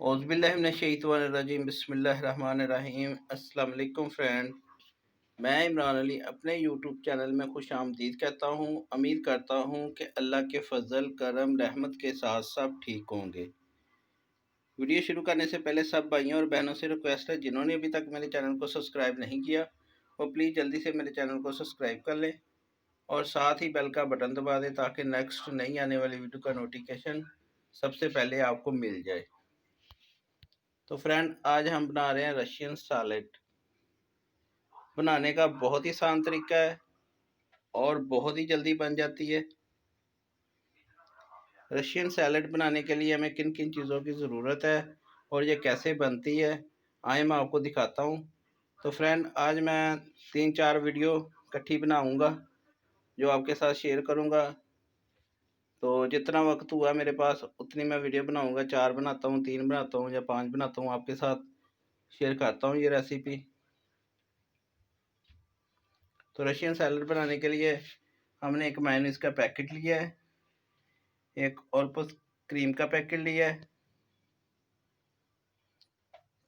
औज़ुबिल्लाहिमिनश्शैतानिर्रजीम बिस्मिल्लाहिर्रहमानिर्रहीम। अस्सलाम वालेकुम फ्रेंड, मैं इमरान अली अपने यूट्यूब चैनल में खुश आमदीद कहता हूँ। उम्मीद करता हूँ कि अल्लाह के फजल करम रहमत के साथ सब ठीक होंगे। वीडियो शुरू करने से पहले सब भाइयों और बहनों से रिक्वेस्ट है, जिन्होंने अभी तक मेरे चैनल को सब्सक्राइब नहीं किया वो प्लीज़ जल्दी से मेरे चैनल को सब्सक्राइब कर लें और साथ ही बेल का बटन दबा दें ताकि नेक्स्ट नई आने वाली वीडियो का नोटिफिकेशन सबसे पहले आपको मिल जाए। तो फ्रेंड, आज हम बना रहे हैं रशियन सैलेड। बनाने का बहुत ही आसान तरीका है और बहुत ही जल्दी बन जाती है। रशियन सैलेड बनाने के लिए हमें किन किन चीज़ों की ज़रूरत है और ये कैसे बनती है, आए मैं आपको दिखाता हूँ। तो फ्रेंड, आज मैं 3-4 वीडियो इकट्ठी बनाऊँगा जो आपके साथ शेयर करूँगा। तो जितना वक्त हुआ मेरे पास उतनी मैं वीडियो बनाऊँगा। 4 बनाता हूँ, 3 बनाता हूँ या 5 बनाता हूँ, आपके साथ शेयर करता हूँ ये रेसिपी। तो रशियन सैलेड बनाने के लिए हमने एक मेयोनीज का पैकेट लिया है, एक ऑलपस क्रीम का पैकेट लिया है,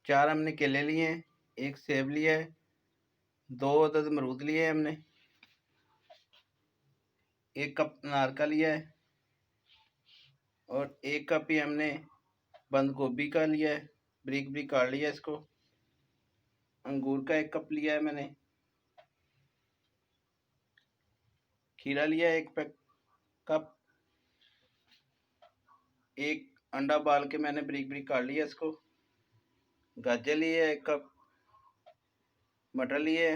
4 हमने केले लिए हैं, 1 सेब लिया है, 2 अदद अमरूद लिए हैं हमने, 1 कप अनार का लिया है और 1 कप ही हमने बंद गोभी का लिया है, ब्रिक ब्रिक काट लिया है इसको। अंगूर का 1 कप लिया है मैंने, खीरा लिया है 1 कप, 1 अंडा बाल के मैंने ब्रिक ब्रिक काट लिया इसको, गाजर लिए 1 कप, मटर लिए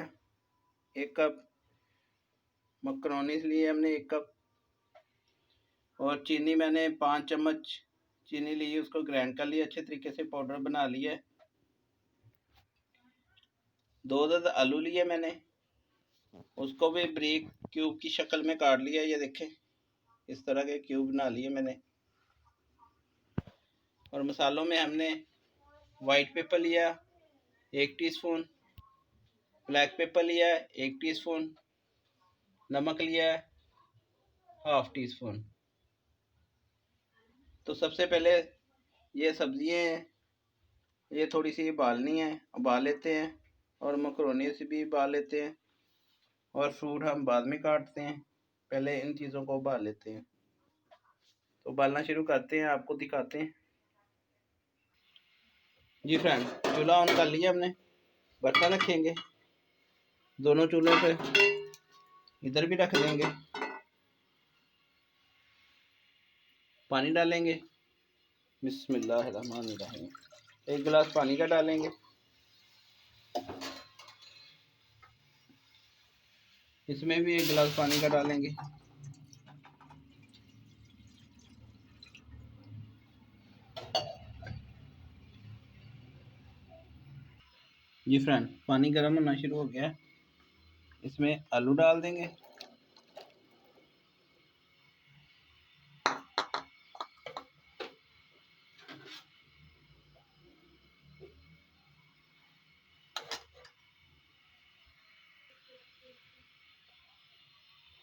1 कप, मकरोनी लिए हमने 1 कप और चीनी मैंने 5 चम्मच चीनी ली, उसको ग्राइंड कर लिया, अच्छे तरीके से पाउडर बना लिया है। 2 अदद आलू लिए मैंने, उसको भी ब्रिक क्यूब की शक्ल में काट लिया। ये देखें, इस तरह के क्यूब बना लिए मैंने। और मसालों में हमने वाइट पेपर लिया 1 टीस्पून, ब्लैक पेपर लिया 1 टीस्पून, नमक लिया 1/2 टीस्पून। तो सबसे पहले ये सब्जियां हैं, ये थोड़ी सी उबालनी है, उबाल लेते हैं और मकरोनी से भी उबाल लेते हैं और फ्रूट हम बाद में काटते हैं, पहले इन चीज़ों को उबाल लेते हैं। तो उबालना शुरू करते हैं, आपको दिखाते हैं। जी फ्रेंड, चूल्हा ऑन कर लिया हमने, बर्तन रखेंगे, दोनों चूल्हे पे इधर भी रख देंगे, पानी डालेंगे, बिस्मिल्लाहिर्रहमानिर्रहीम। 1 गिलास पानी का डालेंगे, इसमें भी 1 गिलास पानी का डालेंगे। जी फ्रेंड, पानी गर्म होना शुरू हो गया, इसमें आलू डाल देंगे,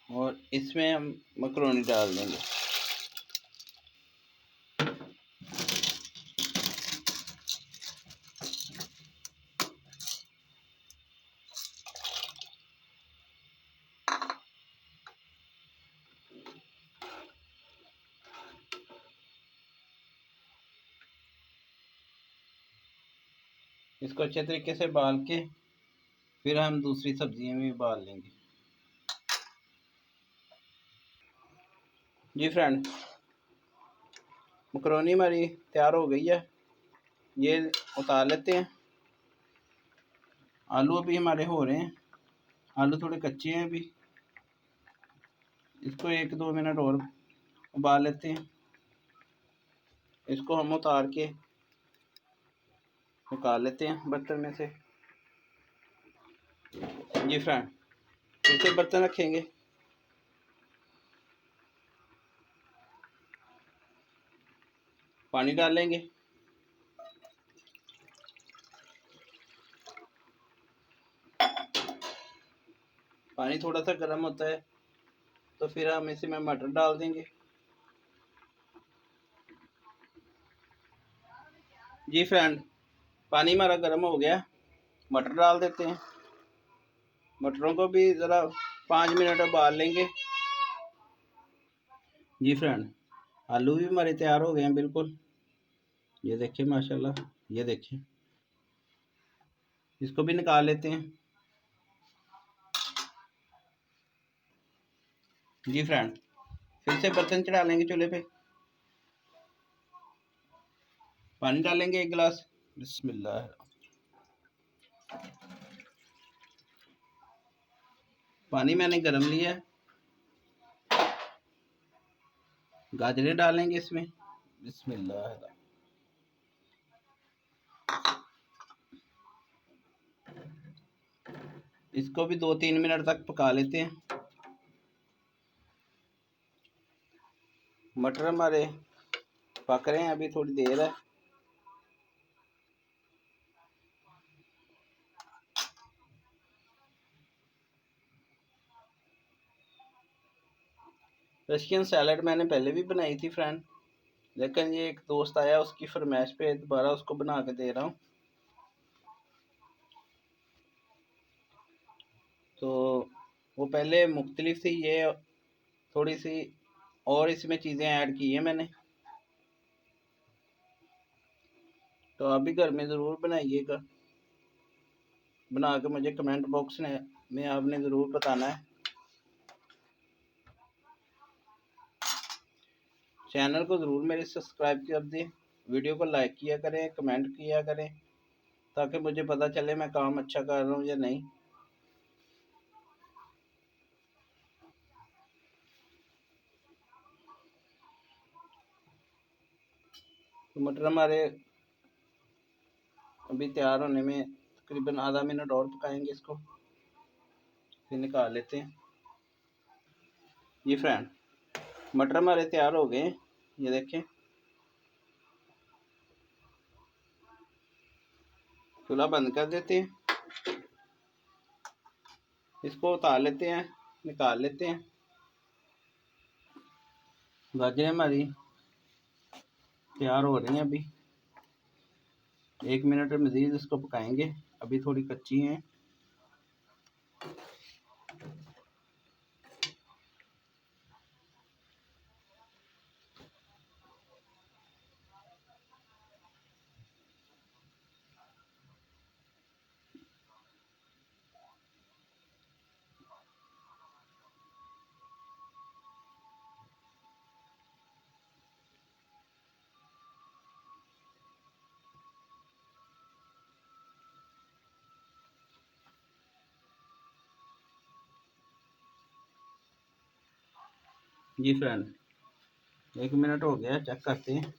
और इसमें हम मकरोनी डाल देंगे। इसको अच्छे तरीके से उबाल के फिर हम दूसरी सब्जियां भी उबाल लेंगे। जी फ्रेंड, मकरोनी हमारी तैयार हो गई है, ये उतार लेते हैं। आलू अभी हमारे हो रहे हैं, आलू थोड़े कच्चे हैं अभी, इसको 1-2 मिनट और उबाल लेते हैं। इसको हम उतार के निकाल लेते हैं बर्तन में से। जी फ्रेंड, फिर से बर्तन रखेंगे, पानी डालेंगे, पानी थोड़ा सा गर्म होता है तो फिर हम इसमें मटर डाल देंगे, जी फ्रेंड, पानी हमारा गर्म हो गया, मटर डाल देते हैं। मटरों को भी ज़रा 5 मिनट उबाल लेंगे। जी फ्रेंड, आलू भी हमारे तैयार हो गए हैं बिल्कुल। ये देखिए माशाल्लाह, ये देखिए, इसको भी निकाल लेते हैं। जी फ्रेंड, फिर से बर्तन चढ़ा लेंगे चूल्हे पे। पानी डालेंगे 1 गिलास। बिस्मिल्लाह। पानी मैंने गर्म लिया है। गाजरें डालेंगे इसमें। बिस्मिल्लाह। इसको भी 2-3 मिनट तक पका लेते हैं। मटर हमारे पक रहे हैं, अभी थोड़ी देर है। रशियन सैलड मैंने पहले भी बनाई थी फ्रेंड, लेकिन ये एक दोस्त आया, उसकी फरमाइश पे दोबारा उसको बना के दे रहा हूँ। तो वो पहले मुख्तलिफ थी, ये थोड़ी सी और इसमें चीज़ें ऐड की हैं मैंने। तो आप भी घर में ज़रूर बनाइएगा, बना के मुझे कमेंट बॉक्स में आपने ज़रूर बताना है। चैनल को ज़रूर मेरे सब्सक्राइब कर दें, वीडियो को लाइक किया करें, कमेंट किया करें, ताकि मुझे पता चले मैं काम अच्छा कर रहा हूँ या नहीं। तो मटर हमारे अभी तैयार होने में तकरीबन आधा मिनट और पकाएंगे इसको, फिर निकाल लेते हैं। जी फ्रेंड, मटर हमारे तैयार हो गए हैं, ये देखें। चूल्हा बंद कर देते हैं, इसको उतार लेते हैं, निकाल लेते हैं। गाजरें हमारी तैयार हो रही हैं, अभी 1 मिनट मज़ीद इसको पकाएंगे, अभी थोड़ी कच्ची हैं। जी फ्रेंड, 1 मिनट हो गया, चेक करते हैं।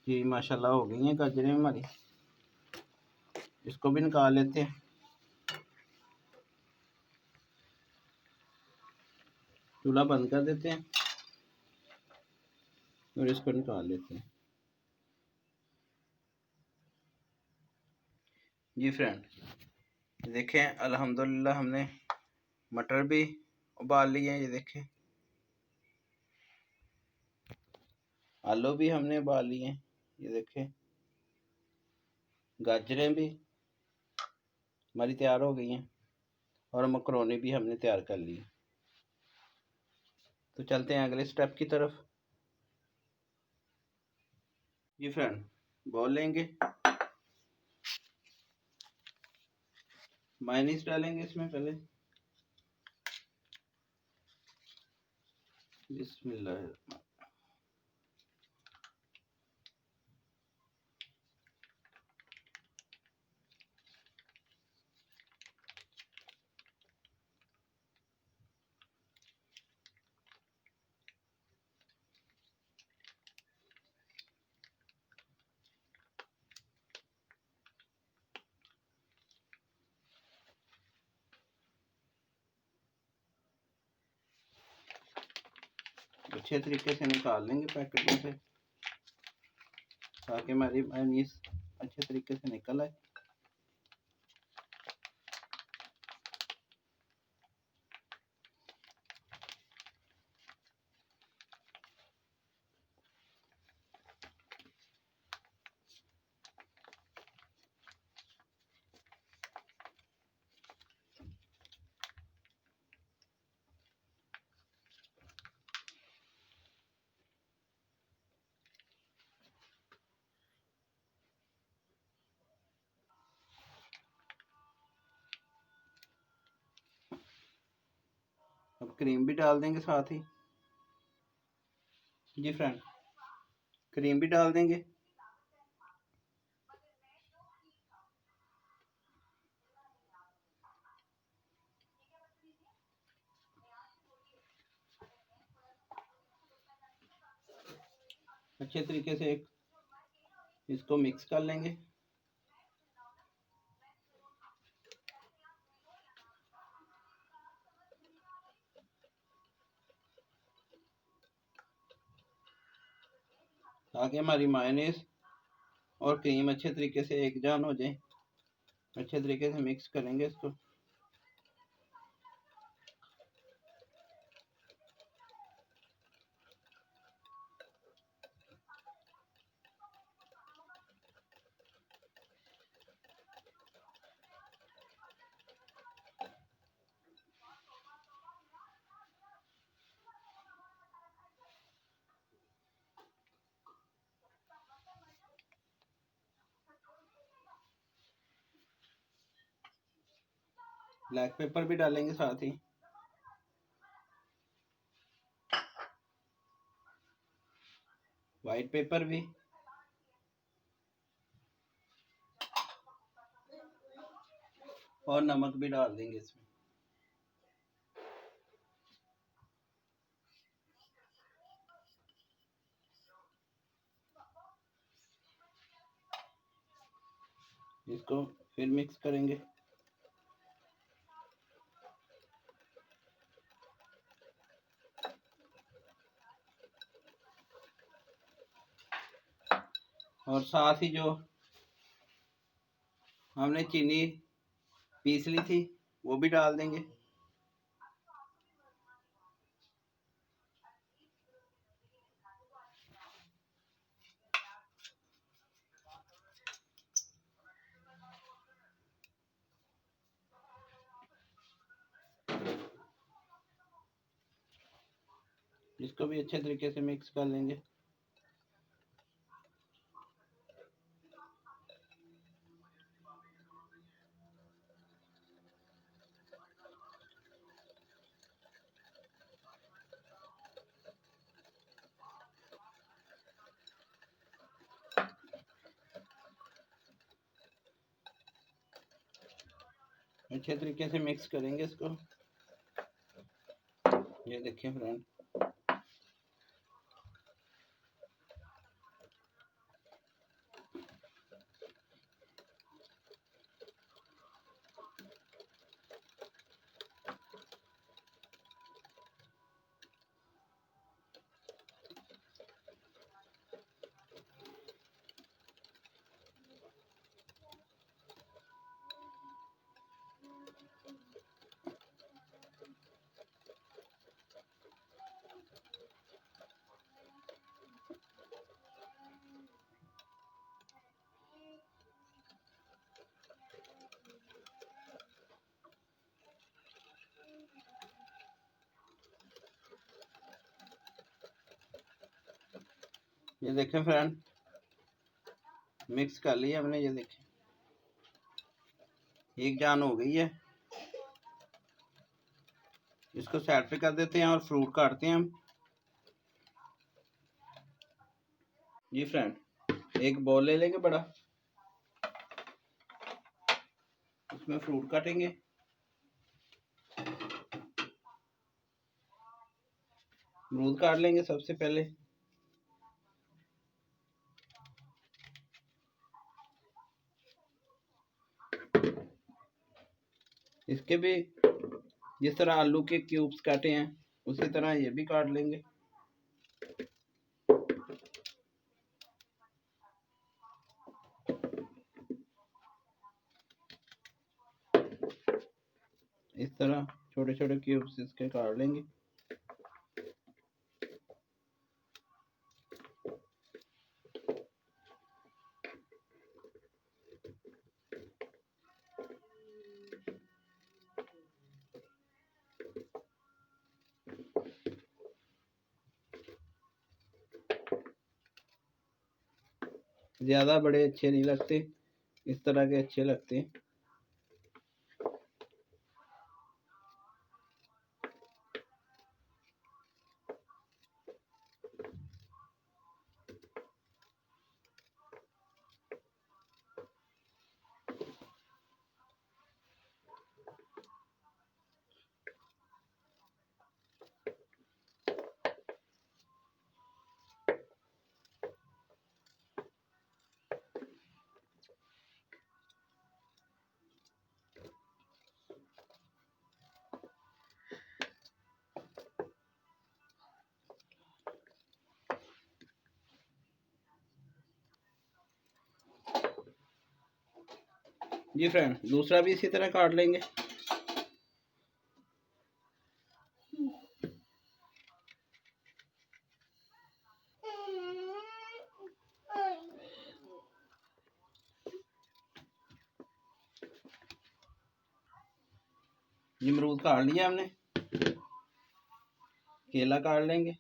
जी माशाल्लाह हो गई हैं गाजरें हमारी, इसको भी निकाल लेते हैं। चूल्हा बंद कर देते हैं और इसको निकाल लेते हैं। जी फ्रेंड, देखें अल्हम्दुलिल्लाह हमने मटर भी उबाल लिए हैं, ये देखें। आलू भी हमने उबाल लिए हैं, ये देखें। गाजरें भी हमारी तैयार हो गई हैं और मकरोनी भी हमने तैयार कर ली। तो चलते हैं अगले स्टेप की तरफ। जी फ्रेंड, बॉल लेंगे, मायनीस डालेंगे इसमें पहले। बिस्मिल्लाह। अच्छे तरीके से निकाल लेंगे पैकेट में से, ताकि हमारी मायनीस अच्छे तरीके से निकल आए। क्रीम भी डाल देंगे साथ ही। जी फ्रेंड, क्रीम भी डाल देंगे। अच्छे तरीके से इसको मिक्स कर लेंगे। ताकि हमारी मायोनीज और क्रीम अच्छे तरीके से एक जान हो जाए। अच्छे तरीके से मिक्स करेंगे इसको। ब्लैक पेपर भी डालेंगे साथ ही। वाइट पेपर भी। और नमक भी डाल देंगे इसमें। इसको फिर मिक्स करेंगे। और साथ ही जो हमने चीनी पीस ली थी वो भी डाल देंगे। इसको भी अच्छे तरीके से मिक्स कर लेंगे। अच्छे तरीके से मिक्स करेंगे इसको। ये देखिए फ्रेंड, ये देखें फ्रेंड, मिक्स कर लिया हमने। ये देखें एक जान हो गई है। इसको साइड पे कर देते हैं और फ्रूट काटते हैं हम। जी फ्रेंड, एक बॉल ले लेंगे बड़ा, उसमें फ्रूट काटेंगे। अमरूद काट लेंगे सबसे पहले। इसके भी जिस तरह आलू के क्यूब्स काटे हैं उसी तरह ये भी काट लेंगे। इस तरह छोटे छोटे क्यूब्स इसके काट लेंगे। ज़्यादा बड़े अच्छे नहीं लगते, इस तरह के अच्छे लगते हैं। जी फ्रेंड, दूसरा भी इसी तरह काट लेंगे। ये अमरूद काट लिया हमने, केला काट लेंगे।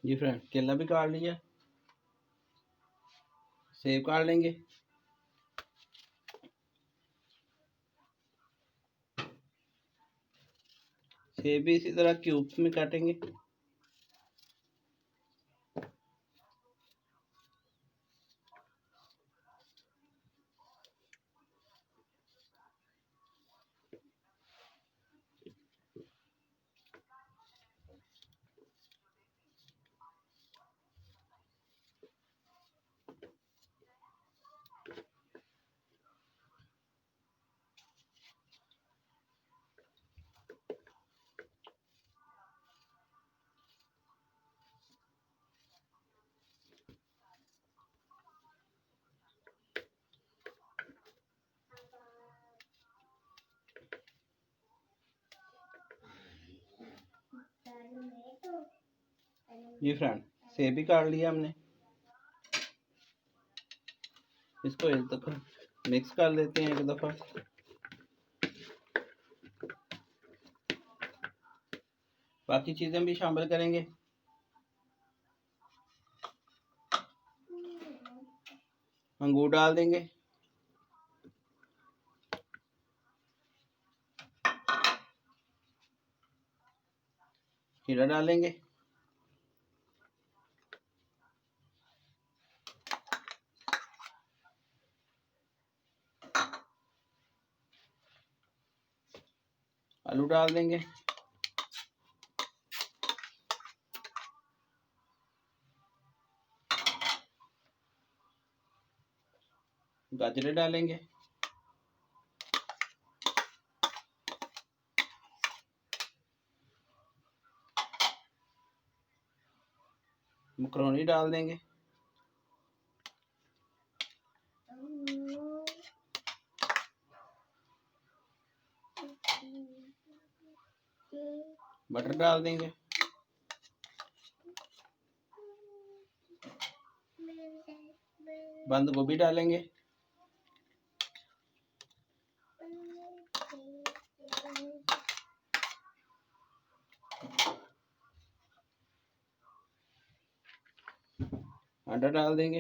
जी फ्रेंड, केला भी काट लिया, सेब काट लेंगे। सेब भी इसी तरह क्यूब्स में काटेंगे। जी फ्रेंड, सेब भी काट लिया हमने, इसको एक दफ़ा मिक्स कर लेते हैं एक दफ़ा। बाकी चीज़ें भी शामिल करेंगे। अंगूर डाल देंगे, खीरा डालेंगे, आलू डाल देंगे, गाजरें डालेंगे, मकरोनी डाल देंगे, बटर डाल देंगे, बंद गोभी डालेंगे, अंडा डाल देंगे,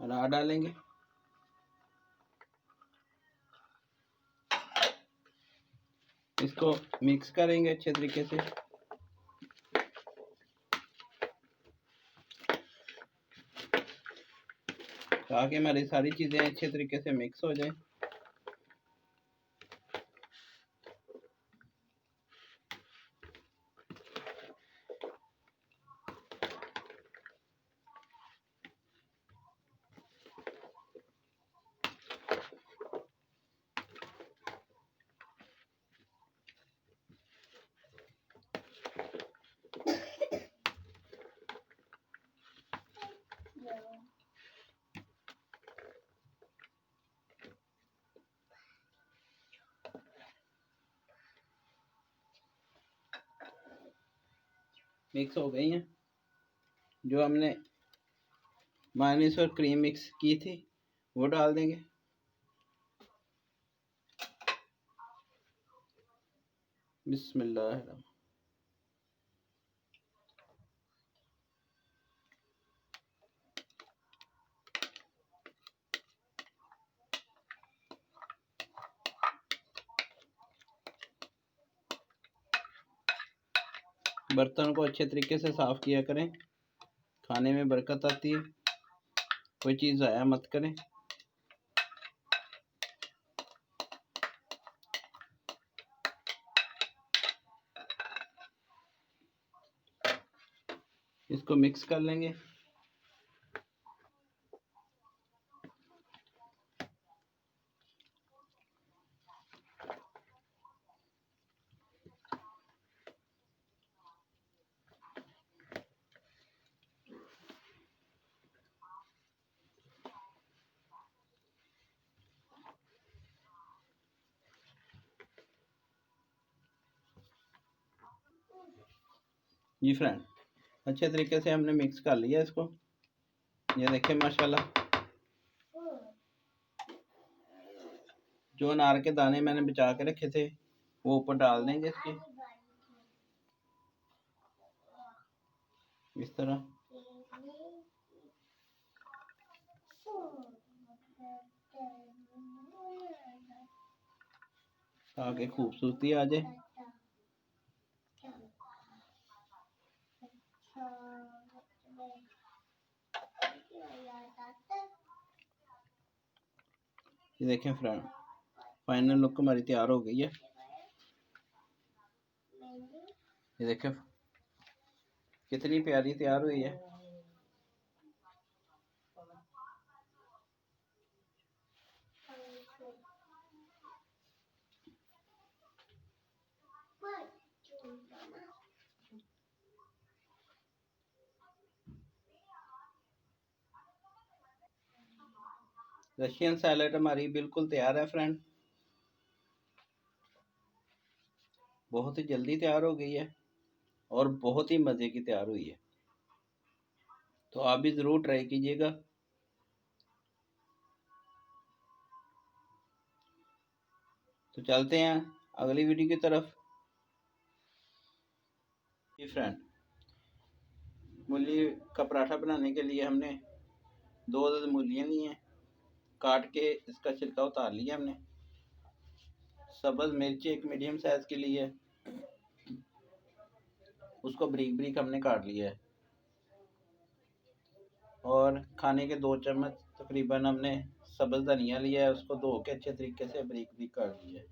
अनार डालेंगे, इसको मिक्स करेंगे अच्छे तरीके से। ताकि हमारी सारी चीज़ें अच्छे तरीके से मिक्स हो जाए। मिक्स हो गई हैं। जो हमने मायोनीज और क्रीम मिक्स की थी वो डाल देंगे। बिस्मिल्लाह। बर्तन को अच्छे तरीके से साफ़ किया करें, खाने में बरकत आती है। कोई चीज़ ज़ाया मत करें। इसको मिक्स कर लेंगे। जी फ्रेंड, अच्छे तरीके से हमने मिक्स कर लिया इसको। ये देखिए माशाल्लाह, जो अनार के दाने मैंने बचा के रखे थे वो ऊपर डाल देंगे इसके, इस तरह। ताकि खूबसूरती आ जाए। ये देखें फ्रेंड, फाइनल लुक हमारी तैयार हो गई है। ये देखें कितनी प्यारी तैयार हुई है। रशियन सैलेड हमारी बिल्कुल तैयार है फ्रेंड। बहुत ही जल्दी तैयार हो गई है और बहुत ही मज़े की तैयार हुई है। तो आप भी ज़रूर ट्राई कीजिएगा। तो चलते हैं अगली वीडियो की तरफ। जी फ्रेंड, मूली का पराठा बनाने के लिए हमने 2 अदद मूलियाँ ली हैं, काट के इसका छिलका उतार लिया हमने। सब्ज़ मिर्च एक मीडियम साइज़ की ली है, उसको बारीक बारीक हमने काट लिया है। और खाने के 2 चम्मच तकरीबन हमने सब्ज़ धनिया लिया है, उसको धो के अच्छे तरीके से बारीक बारीक काट लिया है।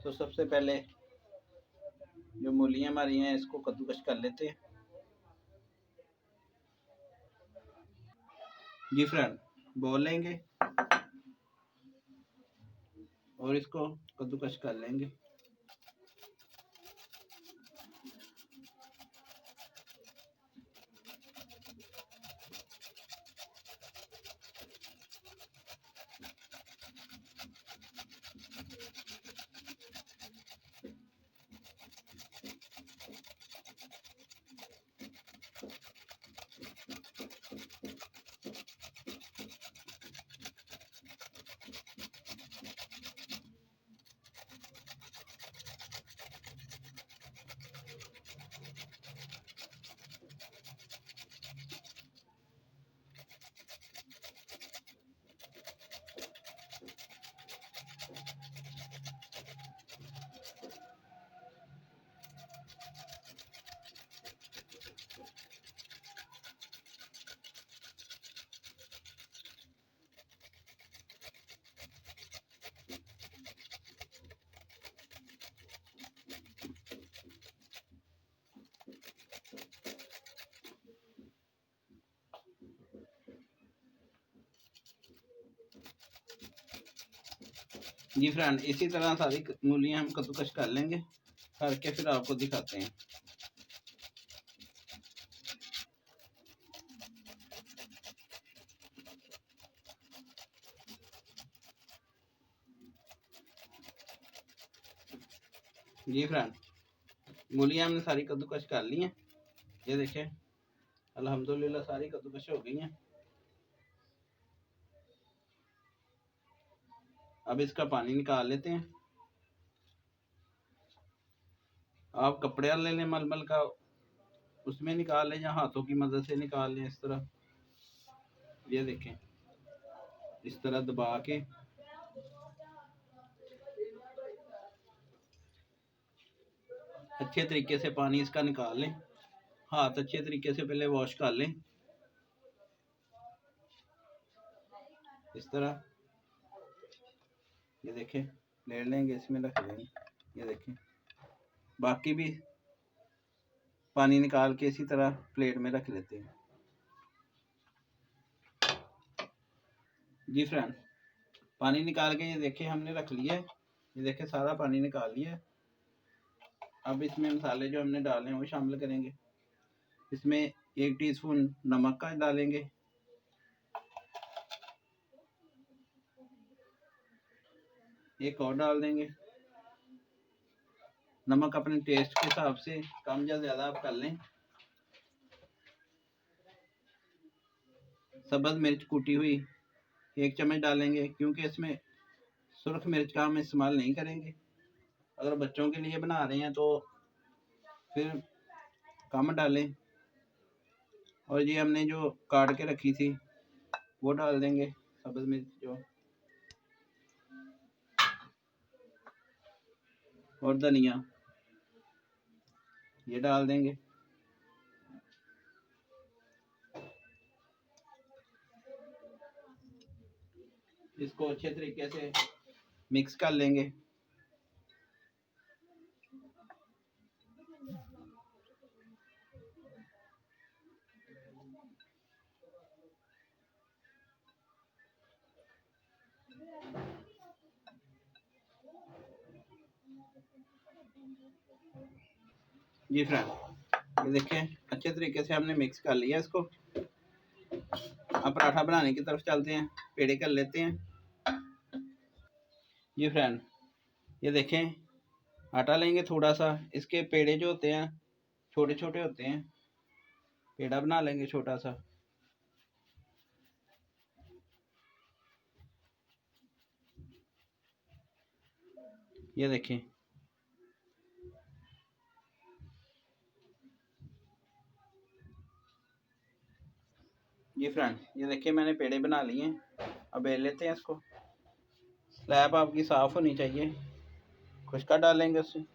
तो सबसे पहले जो मूलियाँ हमारी हैं इसको कद्दूकस कर लेते हैं। जी फ्रेंड, बोल लेंगे और इसको कद्दूकस कर लेंगे। जी फ्रेंड, इसी तरह सारी मूलियाँ हम कद्दूकस कर लेंगे, करके फिर आपको दिखाते हैं। जी फ्रेंड, मूलियाँ हमने सारी कद्दूकस कर ली हैं। ये देखें, अल्हम्दुलिल्लाह सारी कद्दूकस हो गई हैं। अब इसका पानी निकाल लेते हैं। आप कपड़े ले लें मलमल का, उसमें निकाल लें या हाथों की मदद से निकाल लें। इस तरह, ये देखें, इस तरह दबा के अच्छे तरीके से पानी इसका निकाल लें। हाथ अच्छे तरीके से पहले वॉश कर लें, इस तरह। ये देखें, ले लेंगे, इसमें रख लेंगे। ये देखें, बाकी भी पानी निकाल के इसी तरह प्लेट में रख लेते हैं। जी फ्रेंड, पानी निकाल के ये देखें हमने रख लिया है। ये देखें, सारा पानी निकाल लिया है। अब इसमें मसाले जो हमने डाले हैं वो शामिल करेंगे। इसमें 1 टीस्पून नमक का डालेंगे, एक और डाल देंगे। नमक अपने टेस्ट के हिसाब से कम या ज़्यादा आप कर लें। सब्ज़ मिर्च कूटी हुई 1 चम्मच डालेंगे, क्योंकि इसमें सुरख मिर्च का हम इस्तेमाल नहीं करेंगे। अगर बच्चों के लिए बना रहे हैं तो फिर कम डालें। और ये हमने जो काट के रखी थी वो डाल देंगे, सब्ज़ मिर्च जो, और धनिया ये डाल देंगे। इसको अच्छे तरीके से मिक्स कर लेंगे। जी फ्रेंड, ये देखें, अच्छे तरीके से हमने मिक्स कर लिया इसको। अब पराठा बनाने की तरफ चलते हैं, पेड़े कर लेते हैं। जी फ्रेंड, ये देखें, आटा लेंगे थोड़ा सा। इसके पेड़े जो होते हैं छोटे छोटे होते हैं, पेड़ा बना लेंगे छोटा सा। ये देखें, जी फ्रेंड, ये देखिए मैंने पेड़े बना लिए हैं। अब बेल लेते हैं इसको। स्लैब आपकी साफ़ होनी चाहिए, खुशका डालेंगे उससे।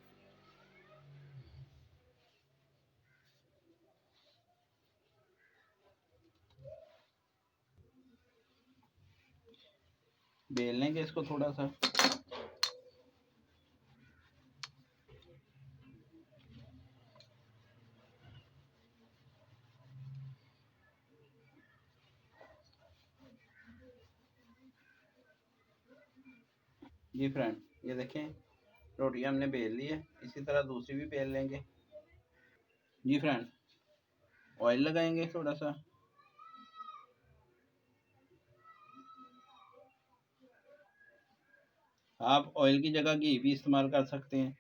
बेल लेंगे इसको थोड़ा सा। जी फ्रेंड, ये देखें, रोटी हमने बेल ली है। इसी तरह दूसरी भी बेल लेंगे। जी फ्रेंड, ऑयल लगाएंगे थोड़ा सा। आप ऑयल की जगह घी भी इस्तेमाल कर सकते हैं,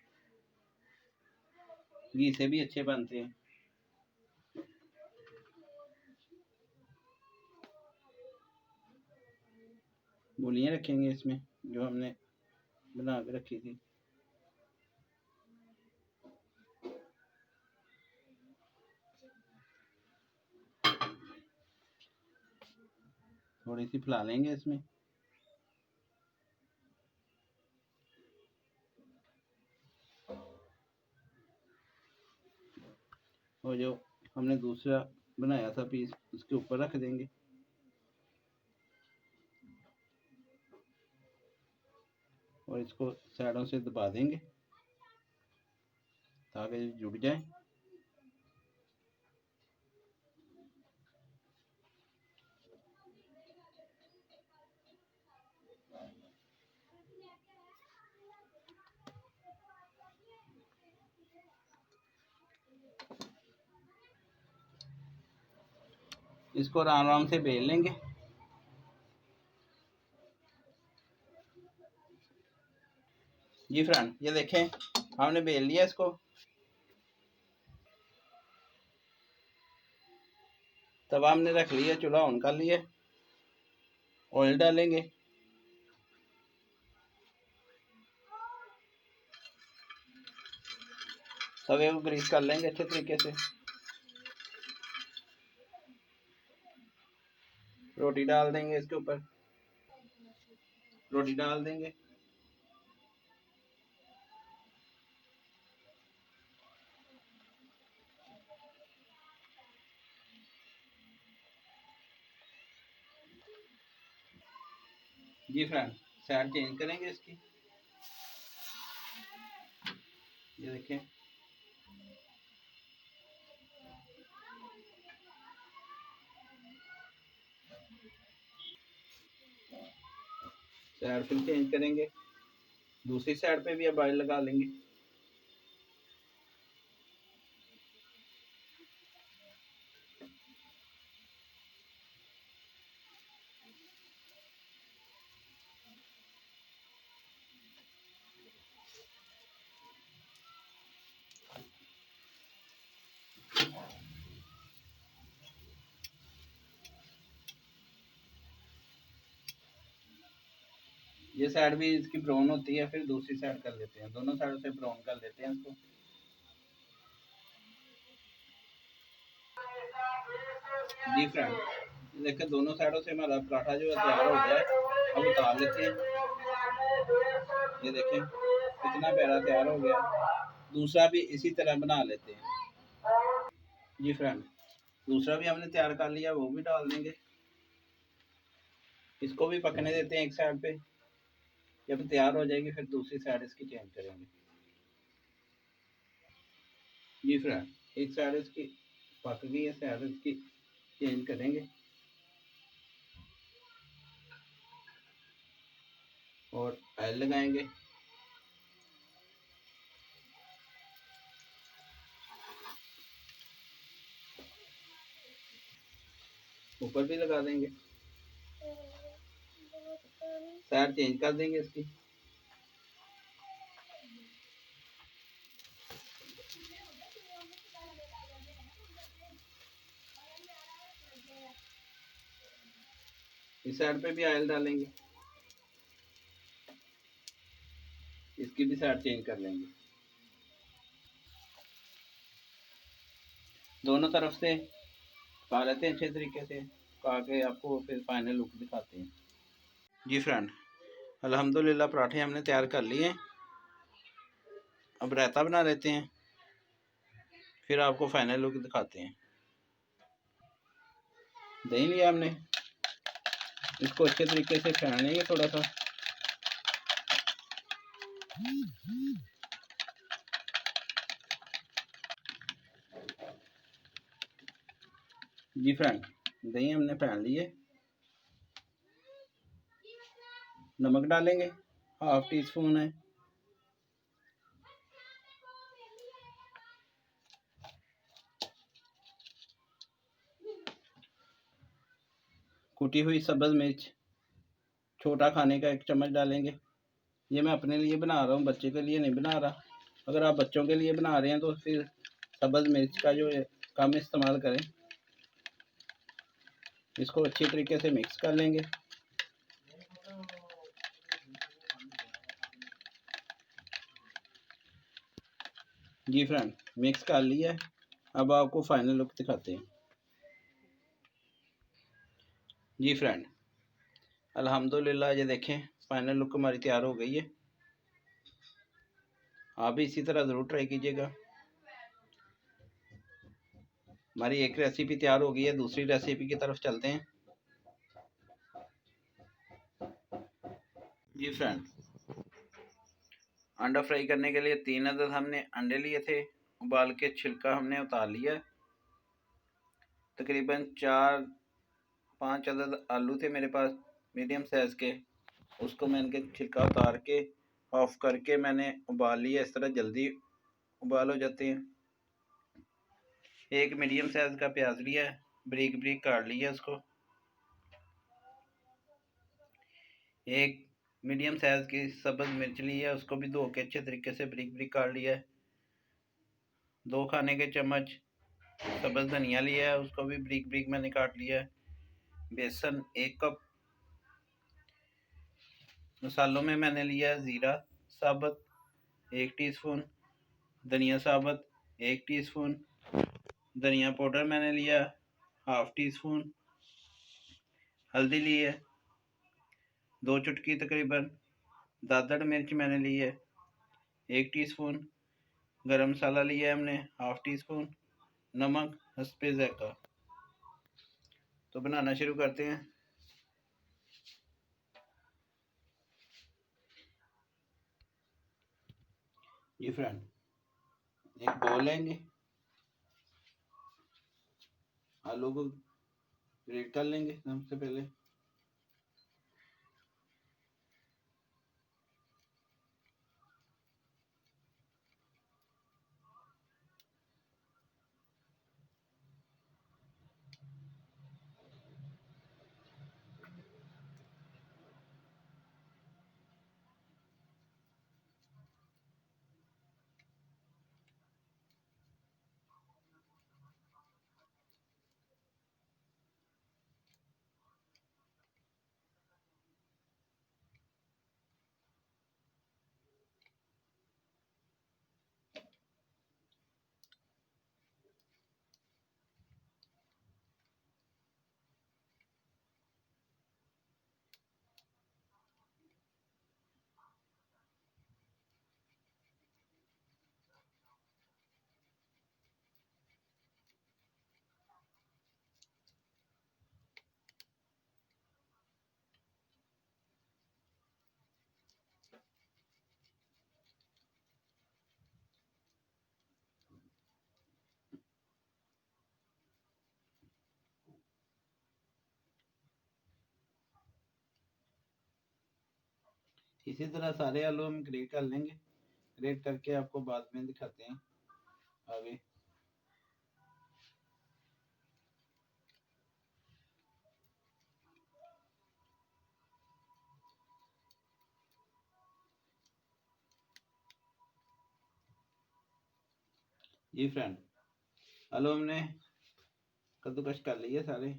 घी से भी अच्छे बनते हैं। मूलियाँ रखेंगे इसमें जो हमने बना के रखी थी। थोड़ी सी फैला लेंगे इसमें। और जो हमने दूसरा बनाया था पीस, उसके ऊपर रख देंगे। और इसको साइडों से दबा देंगे ताकि जुड़ जाए। इसको आराम आराम से बेल लेंगे। जी फ्रेंड, ये देखें हमने बेल लिया इसको। तवा हमने रख लिया, चूल्हा ऑन कर लिया, ऑयल डालेंगे। तवे को ग्रीस कर लेंगे अच्छे तरीके से। रोटी डाल देंगे इसके ऊपर, रोटी डाल देंगे। जी फ्रेंड, साइड चेंज करेंगे इसकी। ये देखें, साइड फिर चेंज करेंगे। दूसरी साइड पे भी अब ऑयल लगा लेंगे। ये साइड भी इसकी ब्राउन होती है, फिर दूसरी साइड कर लेते हैं। दोनों साइडों से ब्राउन कर लेते हैं इसको। जी फ्रेंड, देखिए दोनों साइडों से हमारा पराठा जो है तैयार हो गया है। अब उतार लेते हैं। ये देखें कितना प्यारा तैयार हो गया। दूसरा भी इसी तरह बना लेते हैं। जी फ्रेंड, दूसरा भी हमने तैयार कर लिया, वो भी डाल देंगे। इसको भी पकने देते हैं एक साइड पे। जब तैयार हो जाएगी फिर दूसरी साइड इसकी चेंज करेंगे। जी फ्रेंड, एक साइड इसकी पक गई है, साइड इसकी चेंज करेंगे और ऑयल लगाएंगे। ऊपर भी लगा देंगे, साइड चेंज कर देंगे इसकी। इस साइड पे भी ऑयल डालेंगे, इसकी भी साइड चेंज कर लेंगे। दोनों तरफ से पका लेते हैं अच्छे तरीके से। पका के आपको फिर फाइनल लुक दिखाते हैं। जी फ्रेंड, अल्हम्दुलिल्लाह पराठे हमने तैयार कर लिए। अब रायता बना लेते हैं, फिर आपको फाइनल लुक दिखाते हैं। दही लिया हमने, इसको अच्छे तरीके से फेंट लेंगे थोड़ा सा। जी फ्रेंड, दही हमने फेंट लिए। नमक डालेंगे, 1/2 टीस्पून है। कुटी हुई सब्ज़ मिर्च, छोटा खाने का 1 चम्मच डालेंगे। ये मैं अपने लिए बना रहा हूँ, बच्चे के लिए नहीं बना रहा। अगर आप बच्चों के लिए बना रहे हैं तो फिर सब्ज़ मिर्च का जो है कम इस्तेमाल करें। इसको अच्छी तरीके से मिक्स कर लेंगे। जी फ्रेंड, मिक्स कर लिया है। अब आपको फाइनल लुक दिखाते हैं। जी फ्रेंड, अल्हम्दुलिल्लाह ये देखें फाइनल लुक हमारी तैयार हो गई है। आप भी इसी तरह ज़रूर ट्राई कीजिएगा। हमारी एक रेसिपी तैयार हो गई है, दूसरी रेसिपी की तरफ चलते हैं। जी फ्रेंड, अंडा फ्राई करने के लिए 3 अदद हमने अंडे लिए थे। उबाल के छिलका हमने उतार लिया। तकरीबन 4-5 अदद आलू थे मेरे पास मीडियम साइज़ के। उसको मैंने के छिलका उतार के ऑफ करके मैंने उबाल लिया। इस तरह जल्दी उबाल हो जाते हैं। एक मीडियम साइज़ का प्याज लिया है, ब्रीक ब्रीक काट लिया उसको। एक मीडियम साइज की सब्ज मिर्च ली है, उसको भी धो के अच्छे तरीके से ब्रीक ब्रीक काट लिया है। 2 खाने के चम्मच सब्ज धनिया लिया है, उसको भी ब्रीक ब्रीक मैंने काट लिया है। बेसन 1 कप। मसालों में मैंने लिया है ज़ीरा साबुत 1 टीस्पून, धनिया साबुत 1 टीस्पून, धनिया पाउडर मैंने लिया हाफ टी स्पून, हल्दी ली है 2 चुटकी तकरीबन, दादड़ मिर्च मैंने ली है 1 टीस्पून, गरम मसाला लिया है हमने हाफ टी स्पून, नमक हस्बे ज़ायक़ा। तो बनाना शुरू करते हैं। ये फ्रेंड, एक बॉल लेंगे, आलू को ग्रेट कर लेंगे सबसे पहले। इसी तरह सारे आलू हम ग्रेट कर लेंगे। ग्रेट करके आपको बाद में दिखाते हैं आगे। जी फ्रेंड, आलू हमने कद्दूकश कर लिए सारे।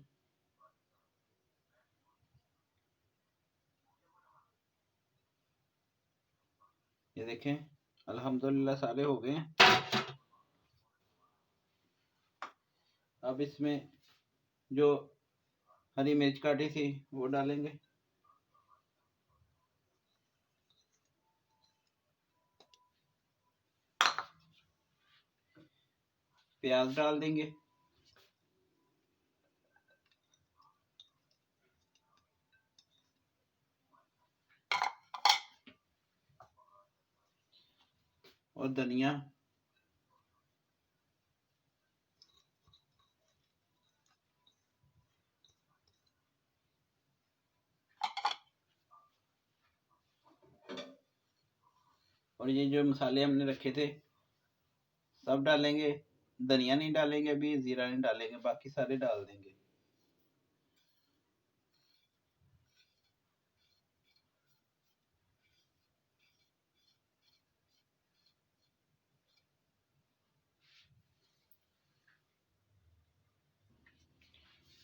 ये देखें अल्हम्दुलिल्लाह सारे हो गए हैं। अब इसमें जो हरी मिर्च काटी थी वो डालेंगे। प्याज डाल देंगे। और धनिया। और ये जो मसाले हमने रखे थे सब डालेंगे। धनिया नहीं डालेंगे अभी, जीरा नहीं डालेंगे, बाकी सारे डाल देंगे।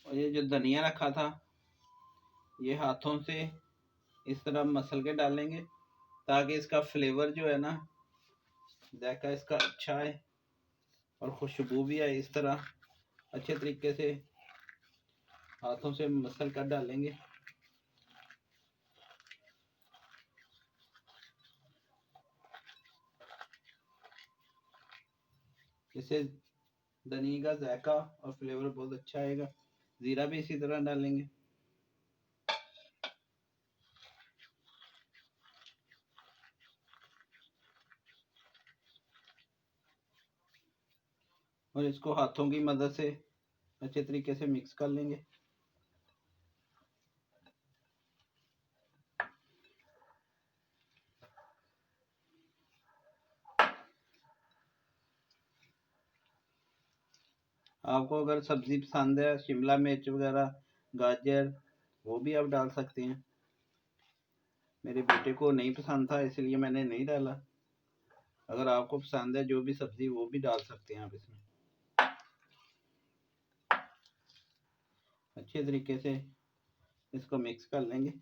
और ये जो धनिया रखा था ये हाथों से इस तरह मसल के डालेंगे ताकि इसका फ्लेवर जो है ना, जायका इसका अच्छा है और खुशबू भी है। इस तरह अच्छे तरीके से हाथों से मसल कर डालेंगे। इससे धनिया का जायका और फ्लेवर बहुत अच्छा आएगा। जीरा भी इसी तरह डालेंगे। और इसको हाथों की मदद से अच्छे तरीके से मिक्स कर लेंगे। आपको अगर सब्ज़ी पसंद है, शिमला मिर्च वगैरह, गाजर, वो भी आप डाल सकते हैं। मेरे बेटे को नहीं पसंद था इसलिए मैंने नहीं डाला। अगर आपको पसंद है जो भी सब्ज़ी, वो भी डाल सकते हैं आप इसमें। अच्छे तरीके से इसको मिक्स कर लेंगे।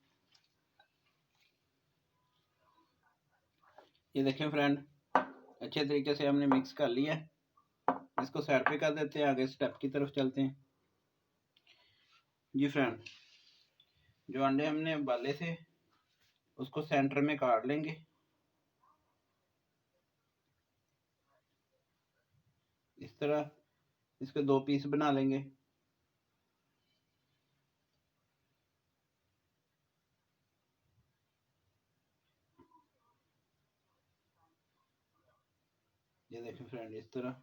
ये देखें फ्रेंड, अच्छे तरीके से हमने मिक्स कर लिया है। इसको साइड पे कर देते हैं, आगे स्टेप की तरफ चलते हैं। जी फ्रेंड, जो अंडे हमने उबाले थे उसको सेंटर में काट लेंगे। इस तरह इसके 2 पीस बना लेंगे। ये देखें फ्रेंड, इस तरह।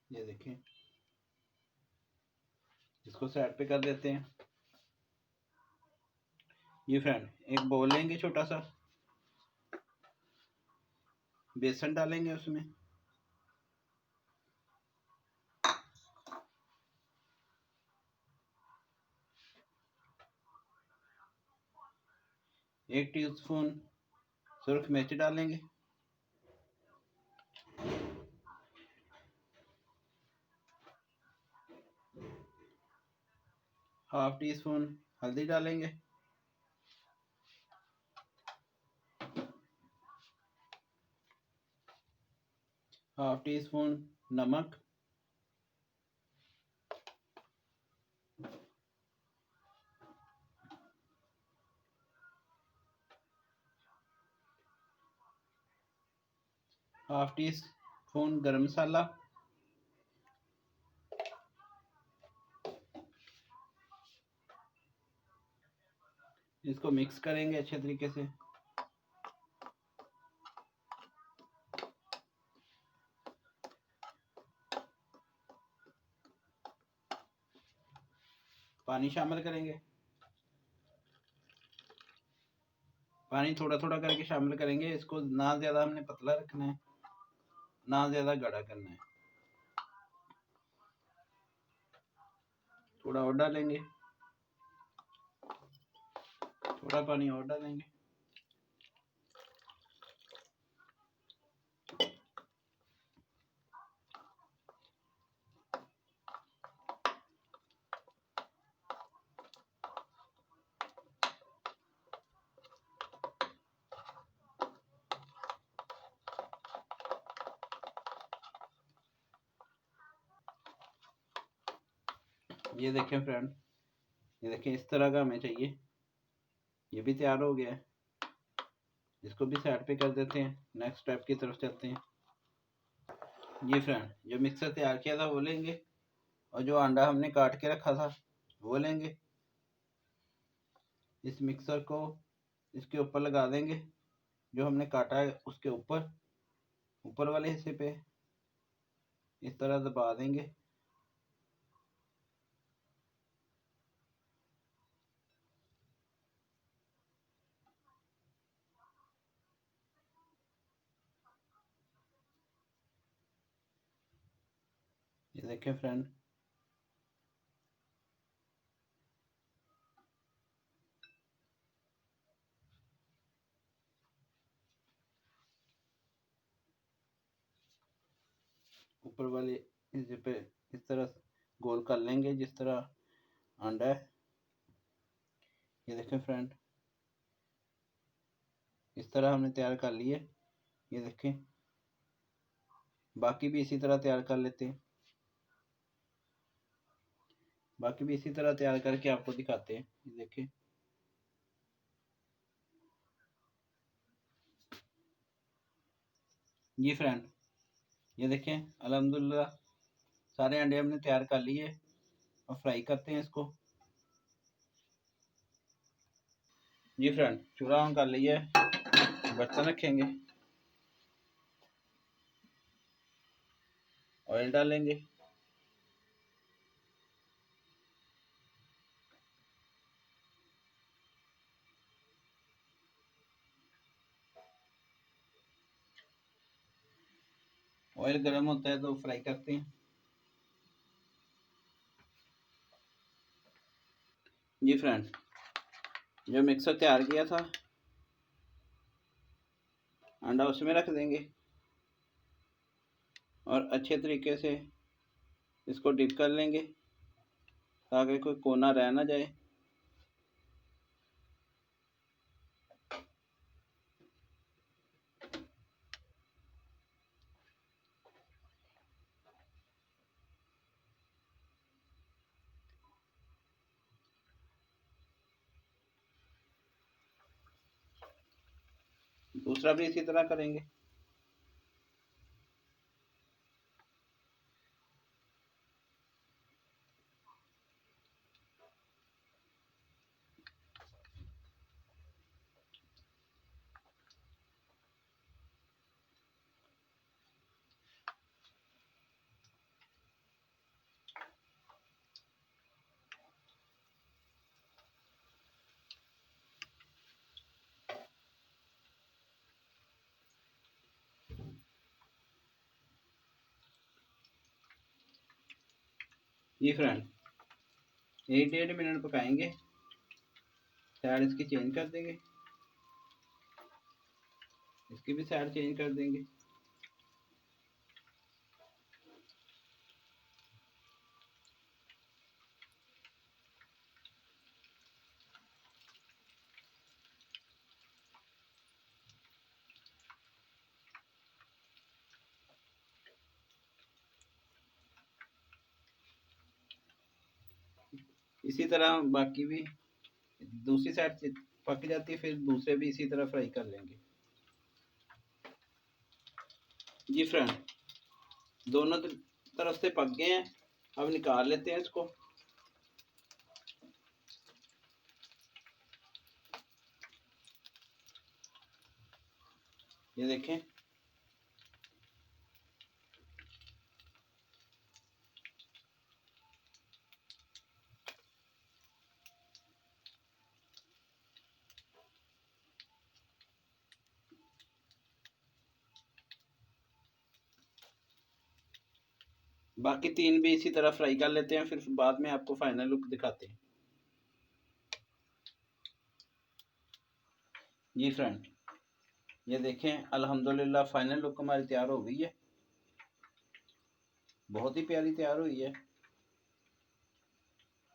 ये देखें, इसको साइड पे कर देते हैं। ये फ्रेंड, एक बोल लेंगे छोटा सा, बेसन डालेंगे उसमें। एक टीस्पून सुरख मिर्च डालेंगे। हाफ टी स्पून हल्दी डालेंगे। हाफ टी स्पून नमक। हाफ टी स्पून गरम मसाला। इसको मिक्स करेंगे अच्छे तरीके से। पानी शामिल करेंगे। पानी थोड़ा थोड़ा करके शामिल करेंगे। इसको ना ज़्यादा हमने पतला रखना है, ना ज़्यादा गाढ़ा करना है। थोड़ा और डालेंगे, थोड़ा पानी और डालेंगे। ये देखें फ्रेंड, ये देखें, इस तरह का हमें चाहिए। ये भी तैयार हो गया है। इसको भी साइड पे कर देते हैं। नेक्स्ट स्टेप की तरफ चलते हैं। जी फ्रेंड, जो मिक्सर तैयार किया था वो लेंगे, और जो अंडा हमने काट के रखा था वो लेंगे। इस मिक्सर को इसके ऊपर लगा देंगे, जो हमने काटा है उसके ऊपर, ऊपर वाले हिस्से पे इस तरह दबा देंगे। ये देखें फ्रेंड, ऊपर वाले हिस्से पे इस तरह गोल कर लेंगे जिस तरह अंडा है। ये देखें फ्रेंड, इस तरह हमने तैयार कर लिए। ये देखें, बाकी भी इसी तरह तैयार कर लेते हैं। बाकी भी इसी तरह तैयार करके आपको दिखाते हैं। ये देखें, जी फ्रेंड, ये देखें, अल्हम्दुलिल्लाह सारे अंडे हमने तैयार कर लिए। और फ्राई करते हैं इसको। जी फ्रेंड, चूल्हा ऑन कर लिया है। बर्तन रखेंगे, ऑयल डालेंगे। ऑयल गर्म होता है तो फ्राई करते हैं। जी फ्रेंड, जो मिक्सर तैयार किया था अंडा उसमें रख देंगे और अच्छे तरीके से इसको डिप कर लेंगे ताकि कोई कोना रह ना जाए। दूसरा भी इसी तरह करेंगे। जी फ्रेंड, 1-1.5 मिनट पकाएंगे। साइड इसकी चेंज कर देंगे, इसकी भी साइड चेंज कर देंगे। इसी तरह बाकी भी दूसरी साइड पक जाती है, फिर दूसरे भी इसी तरह फ्राई कर लेंगे। जी फ्रेंड, दोनों तरफ से पक गए हैं, अब निकाल लेते हैं इसको। ये देखें, बाकी 3 भी इसी तरह फ्राई कर लेते हैं, फिर बाद में आपको फाइनल लुक दिखाते हैं। जी फ्रेंड, ये देखें, अल्हम्दुलिल्लाह फाइनल लुक हमारी तैयार हो गई है। बहुत ही प्यारी तैयार हुई है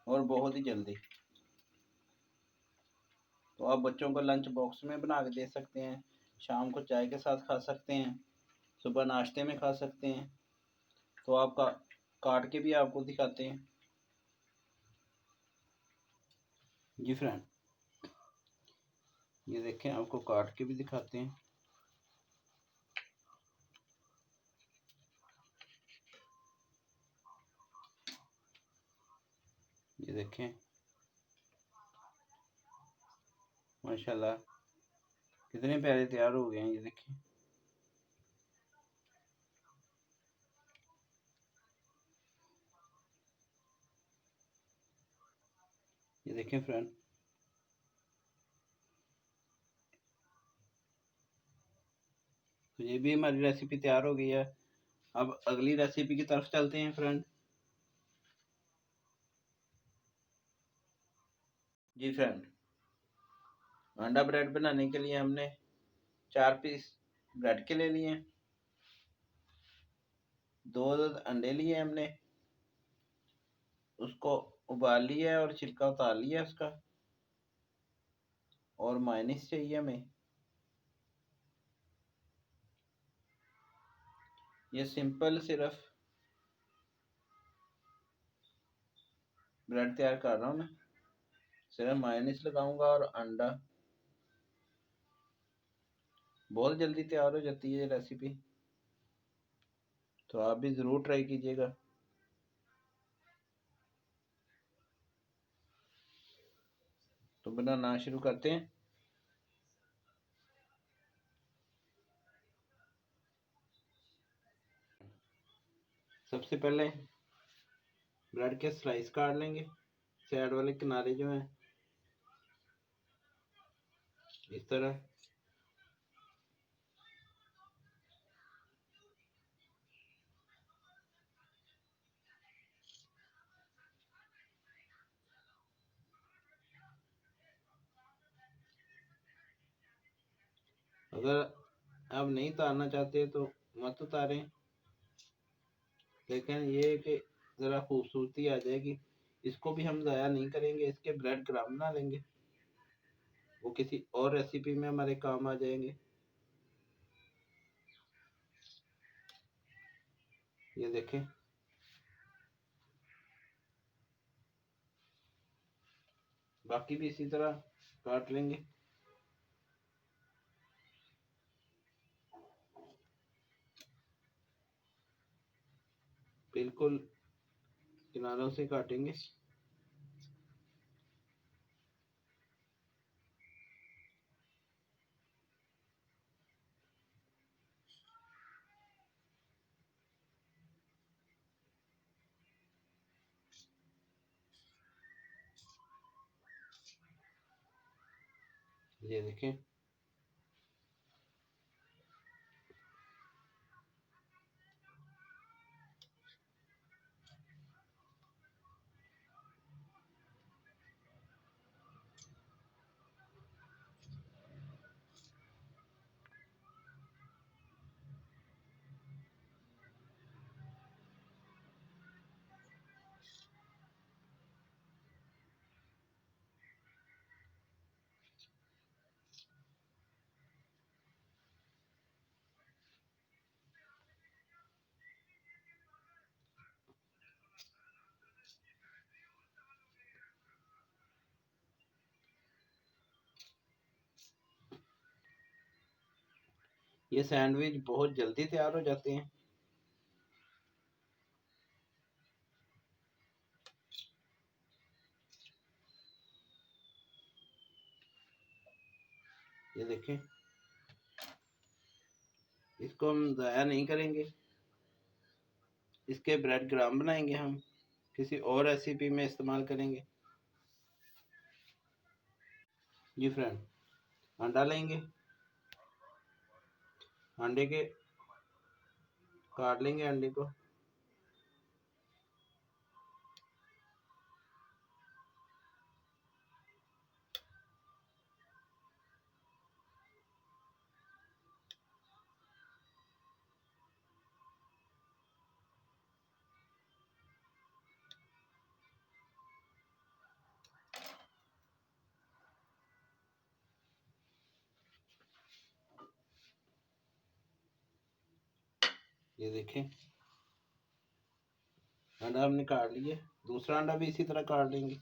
और बहुत ही जल्दी। तो आप बच्चों को लंच बॉक्स में बना के दे सकते हैं, शाम को चाय के साथ खा सकते हैं, सुबह नाश्ते में खा सकते हैं। तो आपका काट के भी आपको दिखाते हैं। जी फ्रेंड, ये देखें, आपको काट के भी दिखाते हैं। ये देखें, माशाल्लाह कितने प्यारे तैयार हो गए हैं। ये देखें, ये देखें फ्रेंड, तो ये भी हमारी रेसिपी तैयार हो गई है। अब अगली रेसिपी की तरफ चलते हैं फ्रेंड। जी फ्रेंड, अंडा ब्रेड बनाने के लिए हमने 4 पीस ब्रेड के ले लिए हैं, 2 अंडे लिए हमने, उसको उबाल लिया है और छिलका उतार लिया उसका। और मायोनीज चाहिए हमें। ये सिंपल सिर्फ ब्रेड तैयार कर रहा हूँ मैं, सिर्फ मायोनीज लगाऊंगा और अंडा। बहुत जल्दी तैयार हो जाती है ये रेसिपी, तो आप भी ज़रूर ट्राई कीजिएगा। तो बनाना शुरू करते हैं। सबसे पहले ब्रेड के स्लाइस काट लेंगे, साइड वाले किनारे जो हैं इस तरह। अगर आप नहीं उतारना चाहते तो मत उतारें, लेकिन ये कि ज़रा खूबसूरती आ जाएगी। इसको भी हम ज़ाया नहीं करेंगे, इसके ब्रेड क्रम्ब बना लेंगे, वो किसी और रेसिपी में हमारे काम आ जाएंगे। ये देखें, बाकी भी इसी तरह काट लेंगे। बिल्कुल किनारों से काटेंगे। ये देखें, ये सैंडविच बहुत जल्दी तैयार हो जाते हैं। ये देखें, इसको हम ज़ाया नहीं करेंगे, इसके ब्रेड क्रम्ब बनाएंगे, हम किसी और रेसिपी में इस्तेमाल करेंगे। जी फ्रेंड, अंडा लेंगे, अंडे के काट लेंगे अंडे को। ये देखें, अंडा हमने काट लिया, दूसरा अंडा भी इसी तरह काट लेंगे।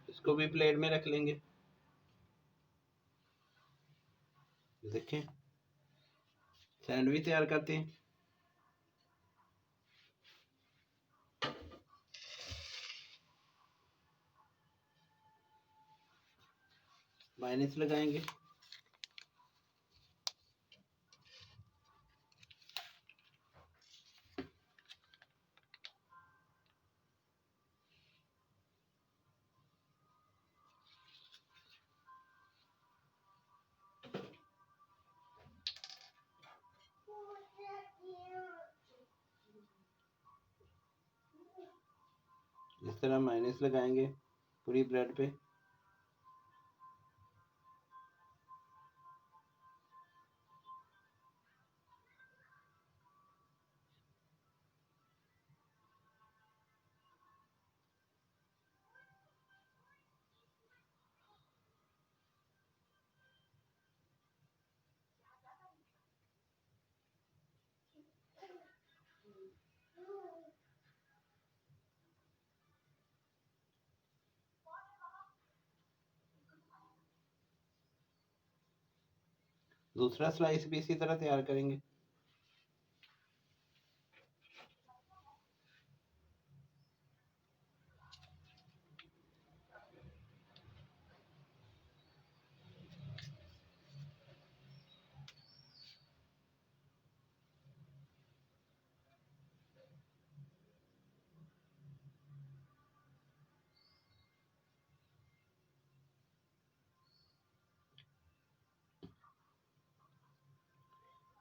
इसको भी प्लेट में रख लेंगे। देखें, सैंडविच तैयार करते हैं। माइनस लगाएंगे। इस तरह माइनस लगाएंगे पूरी ब्रेड पे। दूसरा स्लाइस भी इसी तरह तैयार करेंगे।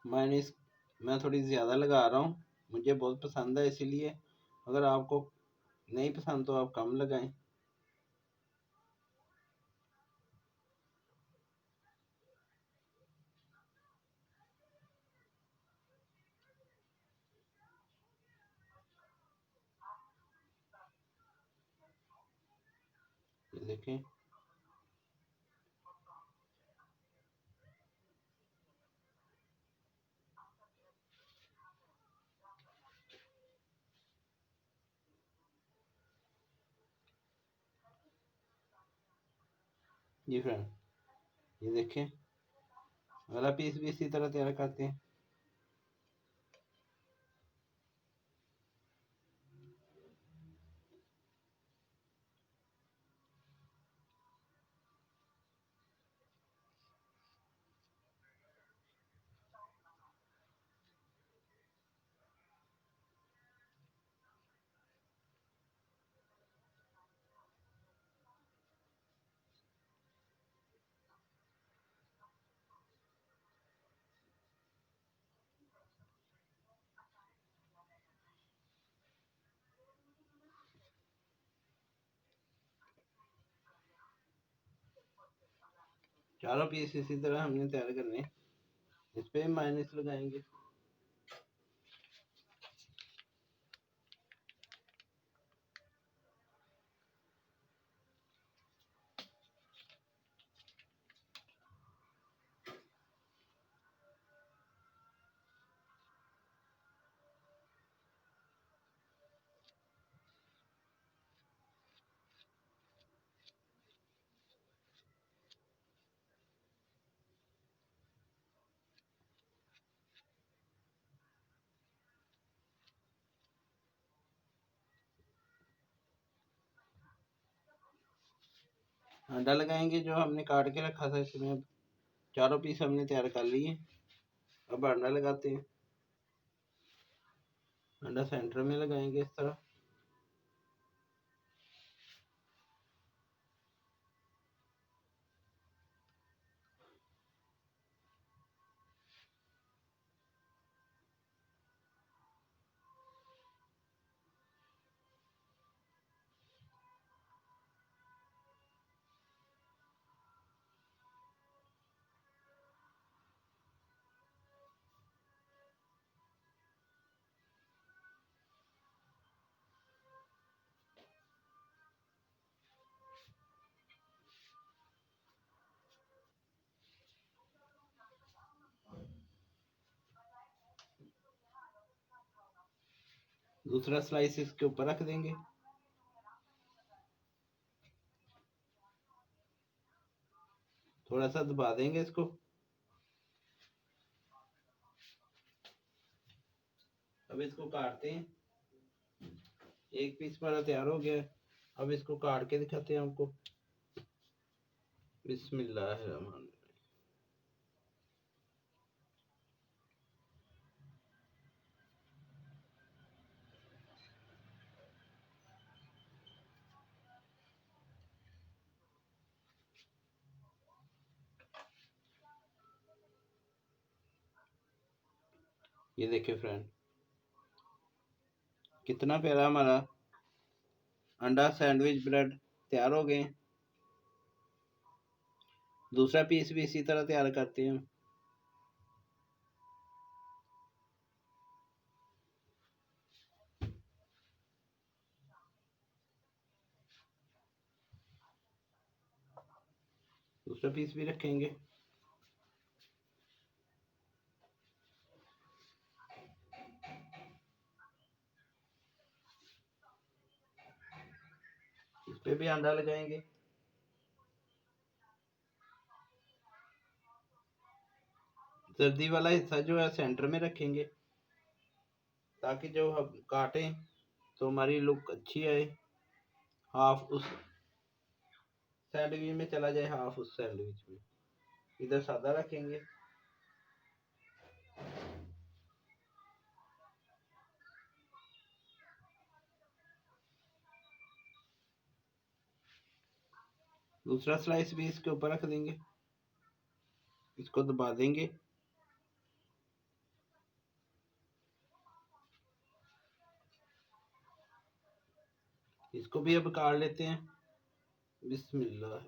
मायोनीज मैं थोड़ी ज़्यादा लगा रहा हूँ, मुझे बहुत पसंद है इसीलिए। अगर आपको नहीं पसंद तो आप कम लगाएं। ये देखें, जी फ्रेंड, ये देखें, अगला पीस भी इसी तरह तैयार करते हैं। चारों पीस इसी तरह हमने तैयार करने हैं। इस पे माइनस लगाएंगे। अंडा लगाएंगे जो हमने काट के रखा था इसमें। चारों पीस हमने तैयार कर लिए। अब अंडा लगाते हैं। अंडा सेंटर में लगाएंगे इस तरह। दूसरा स्लाइस इसके ऊपर रख देंगे। थोड़ा सा दबा देंगे इसको। अब इसको काटते हैं। एक पीस हमारा तैयार हो गया है। अब इसको काट के दिखाते हैं आपको। बिस्मिल्लाहिर्रहमान। ये देखिए फ्रेंड, कितना प्यारा हमारा अंडा सैंडविच ब्रेड तैयार हो गए। दूसरा पीस भी इसी तरह तैयार करते हैं। दूसरा पीस भी रखेंगे। इस पे भी अंडा लगाएंगे। सर्दी वाला हिस्सा जो है सेंटर में रखेंगे, ताकि जब हम काटें तो हमारी लुक अच्छी आए। हाफ उस सैंडविच में चला जाए, हाफ उस सैंडविच में। इधर सादा रखेंगे। दूसरा स्लाइस भी इसके ऊपर रख देंगे। इसको दबा देंगे। इसको भी अब काट लेते हैं। बिस्मिल्लाह।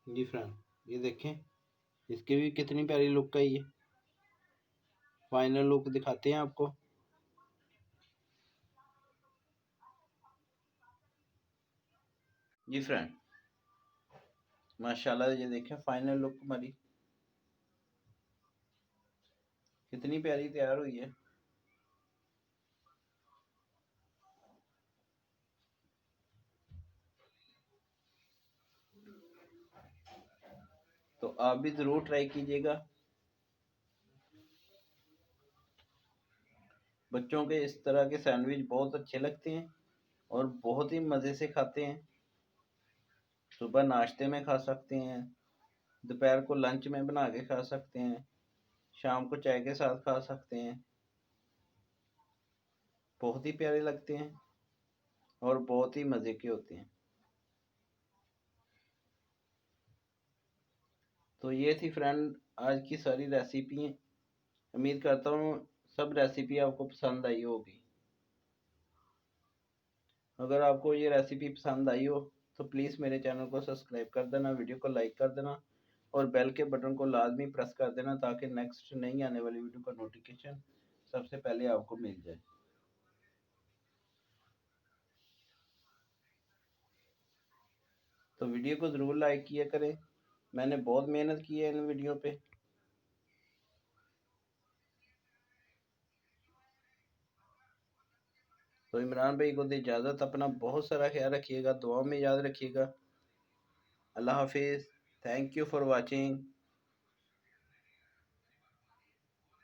जी फ्रेंड, ये देखें, इसकी भी कितनी प्यारी लुक है। ये फाइनल लुक दिखाते हैं आपको। जी फ्रेंड, माशाल्लाह, ये देखें फाइनल लुक हमारी कितनी प्यारी तैयार हुई है। तो आप भी ज़रूर ट्राई कीजिएगा। बच्चों के इस तरह के सैंडविच बहुत अच्छे लगते हैं और बहुत ही मज़े से खाते हैं। सुबह नाश्ते में खा सकते हैं, दोपहर को लंच में बना के खा सकते हैं, शाम को चाय के साथ खा सकते हैं। बहुत ही प्यारे लगते हैं और बहुत ही मज़े के होते हैं। तो ये थी फ्रेंड आज की सारी रेसिपी। उम्मीद करता हूँ सब रेसिपी आपको पसंद आई होगी। अगर आपको ये रेसिपी पसंद आई हो तो प्लीज़ मेरे चैनल को सब्सक्राइब कर देना, वीडियो को लाइक कर देना और बेल के बटन को लाजमी प्रेस कर देना ताकि नेक्स्ट नई आने वाली वीडियो का नोटिफिकेशन सबसे पहले आपको मिल जाए। तो वीडियो को ज़रूर लाइक किया करें, मैंने बहुत मेहनत की है इन वीडियो पे। तो इमरान भाई को दे इजाज़त, अपना बहुत सारा ख्याल रखिएगा, दुआ में याद रखिएगा। अल्लाह हाफिज़। Thank you for watching.